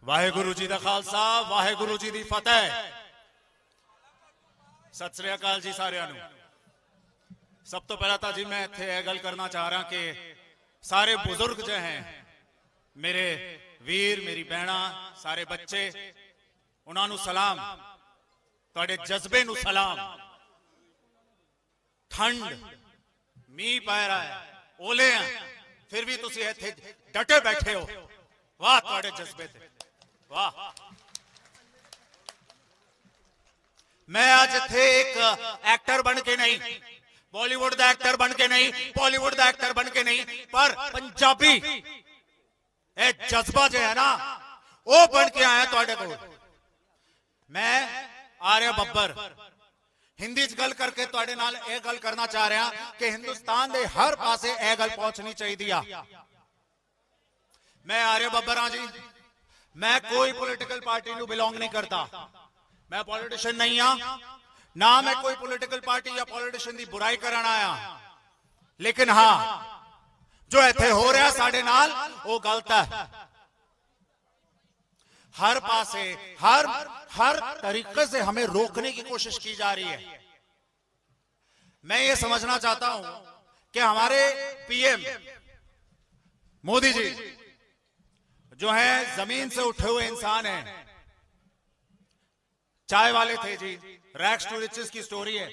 वाहेगुरु जी दा खालसा वाहेगुरु जी दी फतेह। सत श्री अकाल जी सारिਆਂ ਨੂੰ। सब तो पहला तो जी मैं इत्थे यह गल करना चाह रहा कि सारे बुजुर्ग जो हैं मेरे वीर मेरी भैणा सारे बच्चे उन्होंने सलाम, तुहाडे जज्बे नू सलाम। ठंड मीह पै रहा है, ओले हैं, फिर भी तुसी इत्थे डटे बैठे हो। वाह तुहाडे जज्बे ते वाह। मैं आज इत्थे एक एक्टर बन के नहीं, बॉलीवुड का एक्टर बन के नहीं, बॉलीवुड का एक्टर बन के नहीं, पर पंजाबी ए जज्बा जो है ना वो बन के आया तुहाडे कोल। मैं आर्या बब्बर हिंदी च गल करके तुहाडे नाल यह गल करना चाह रहा कि हिंदुस्तान के हर पासे यह गल पहुंचनी चाहिए। मैं आर्या बब्बर हाँ जी, मैं कोई पॉलिटिकल पार्टी नू बिलोंग नहीं करता, मैं पॉलिटिशियन नहीं हाँ, ना मैं कोई पॉलिटिकल पार्टी या पॉलिटिशियन की बुराई करन आया। लेकिन हाँ जो इत्थे हो रहा साडे नाल वो गलत है। हर पासे हर तरीके से हमें रोकने की कोशिश की जा रही है। मैं ये समझना चाहता हूं कि हमारे पीएम मोदी जी जो है जमीन से उठे हुए इंसान हैं, चाय वाले थे जी, रैग्स टू रिचेस की स्टोरी है,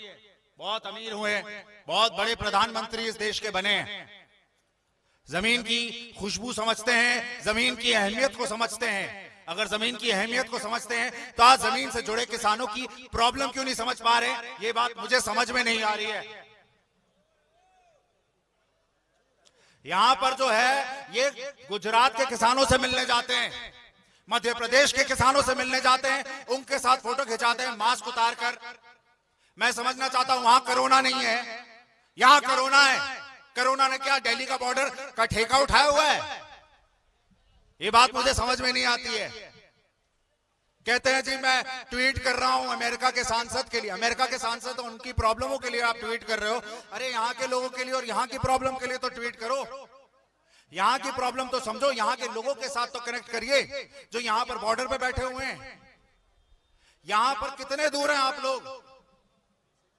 बहुत अमीर हुए, बहुत बड़े प्रधानमंत्री इस देश के बने हैं, जमीन की खुशबू समझते हैं, जमीन की अहमियत को समझते हैं। अगर जमीन की अहमियत को समझते हैं तो आज जमीन से जुड़े किसानों की प्रॉब्लम क्यों नहीं समझ पा रहे? ये बात मुझे समझ में नहीं आ रही है। यहां पर जो है ये गुजरात के किसानों से मिलने जाते हैं, मध्य प्रदेश के किसानों से मिलने जाते हैं, उनके साथ फोटो खिंचाते हैं मास्क उतार कर। मैं समझना चाहता हूं वहां कोरोना नहीं है, यहां कोरोना है। कोरोना ने क्या दिल्ली का बॉर्डर का ठेका उठाया हुआ है? ये बात मुझे समझ में नहीं आती है। कहते हैं जी मैं ट्वीट कर रहा हूं अमेरिका के सांसद के लिए। अमेरिका के सांसद तो उनकी प्रॉब्लमों के लिए आप ट्वीट कर रहे हो, अरे यहां के लोगों के लिए और यहां की प्रॉब्लम के लिए तो ट्वीट करो। यहां की प्रॉब्लम तो समझो, यहां के लोगों के साथ तो कनेक्ट करिए जो यहां पर बॉर्डर पे बैठे हुए हैं। यहां पर कितने दूर हैं आप लोग?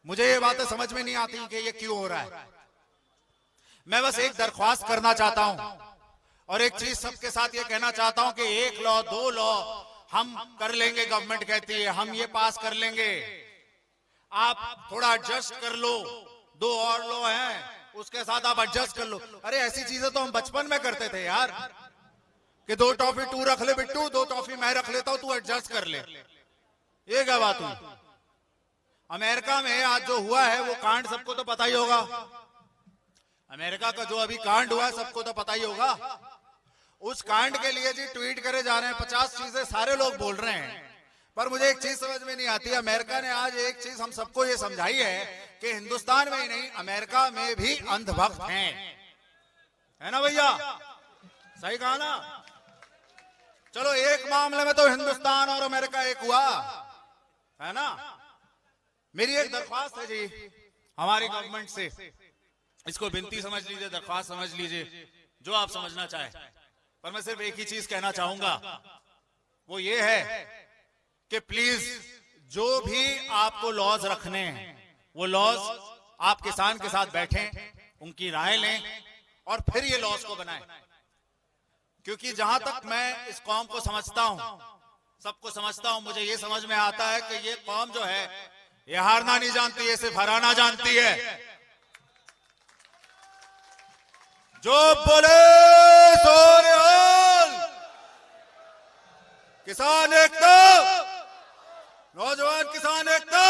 मुझे ये बातें समझ में नहीं आती कि ये क्यों हो रहा है। मैं बस एक दरख्वास्त करना चाहता हूं और एक चीज सबके साथ ये कहना चाहता हूं कि 1 लॉ 2 लॉ हम कर लेंगे, गवर्नमेंट कहती है हम ये पास कर लेंगे, आप थोड़ा एडजस्ट कर लो, 2 और लॉ हैं उसके साथ आप एडजस्ट कर लो। अरे ऐसी चीजें तो हम बचपन में करते थे यार, कि 2 टॉफी तू रख ले बिट्टू, 2 टॉफी मैं रख लेता हूं, तू एडजस्ट कर ले। ये क्या बात हुई? अमेरिका में आज जो हुआ है वो कांड सबको तो पता ही होगा। अमेरिका का जो अभी कांड हुआ है सबको तो पता ही होगा। उस कांड के लिए जी ट्वीट करे जा रहे हैं, 50 चीजें सारे लोग बोल रहे हैं, पर मुझे एक चीज समझ में नहीं आती। अमेरिका ने आज एक चीज हम सबको ये समझाई है कि हिंदुस्तान में ही नहीं अमेरिका में भी अंधभक्त हैं, है ना भैया? सही कहा ना? चलो एक मामले में तो हिंदुस्तान और अमेरिका एक हुआ, है ना? मेरी एक दरख्वास्त है जी हमारी गवर्नमेंट से, इसको विनती समझ लीजिए, दरख्वास्त समझ लीजिए, जो आप समझना चाहे। पर मैं सिर्फ एक ही चीज कहना चाहूंगा, वो ये है कि प्लीज जो भी आपको लॉज रखने हैं वो लॉज आप किसान के साथ बैठें, उनकी राय लें और फिर ये लॉज को बनाएं। क्योंकि जहां तक मैं इस कौम को समझता हूं, सबको समझता हूं, मुझे ये समझ में आता है कि ये कौम जो है ये हारना नहीं जानती है, सिर्फ हराना जानती है। जो बोले सो निहाल, किसान एकता, नौजवान किसान एकता।